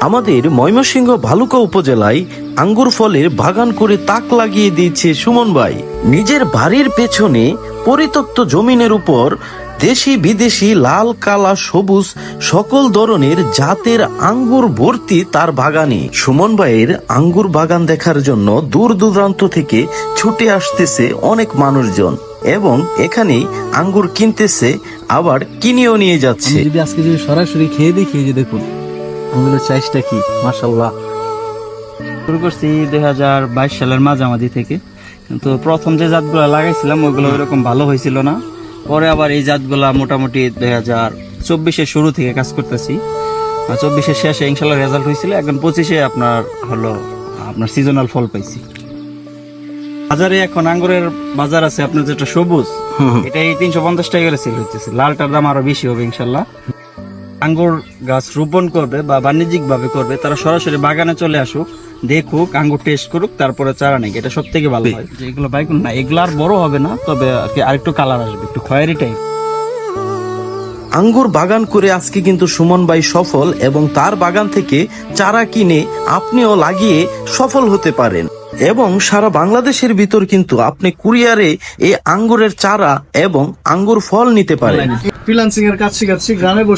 আমাদের ময়মনসিংহ ভালুকা উপজেলায় আঙ্গুর ফলের বাগান করে তাক লাগিয়ে দিয়েছে সুমন ভাই। নিজের বাড়ির পেছনে পরিত্যক্ত জমিনের উপর দেশি বিদেশি লাল কালা সবুজ সকল ধরনের জাতের আঙ্গুর ভর্তি তার বাগানে। সুমন ভাইয়ের আঙ্গুর বাগান দেখার জন্য দূর দূরান্ত থেকে ছুটে আসতেছে অনেক মানুষজন এবং এখানে আঙ্গুর কিনতেছে আবার কিনেও নিয়ে যাচ্ছে। যদি আজকে যদি সরাসরি খেয়ে দেখি, যে দেখুন আঙ্গুরের সাইজটা কি, মাশাআল্লাহ। শুরু করছি 2022 সালের মাঝামাঝি থেকে, কিন্তু প্রথম যে জাতগুলো লাগাইছিলাম ওইগুলো ওইরকম ভালো হয়েছিল না। পরে আবার এই জাতগুলা মোটামুটি 2024-এর শুরু থেকে কাজ করতেছি। 24-এর শেষে ইনশাল্লাহ রেজাল্ট হয়েছিল, এখন 25-এ আপনার সিজনাল ফল পাইছি। বাজারে এখন আঙ্গুরের বাজার আছে আপনার যেটা সবুজ, এটাই 350 টাকা করে সেল হচ্ছে। লালটার দাম আরো বেশি হবে ইনশাল্লাহ। আঙ্গুর গাছ রোপণ করবে বা বাণিজ্যিক ভাবে করবে, তারা সরাসরি বাগানে চলে আসুক, দেখুক, আঙ্গুর টেস্ট করুক, তারপরে চারা নেই। এটা সব থেকে ভালো হয়। যেগুলো বাইকুন না, এগুলো আর বড় হবে না, তবে আরেকটু কালার আসবে, একটু খয়েরি টাইপ। আঙ্গুর বাগান করে আজকে কিন্তু সুমন ভাই সফল এবং তার বাগান থেকে চারা কিনে আপনিও লাগিয়ে সফল হতে পারেন এবং সারা বাংলাদেশের ভিতর কিন্তু আপনি কুরিয়ারে এই আঙ্গুরের চারা এবং আঙ্গুর ফল নিতে পারেন। ফ্রিল্যান্সিং এর কাজ শিখাচ্ছি গ্রামে বসে।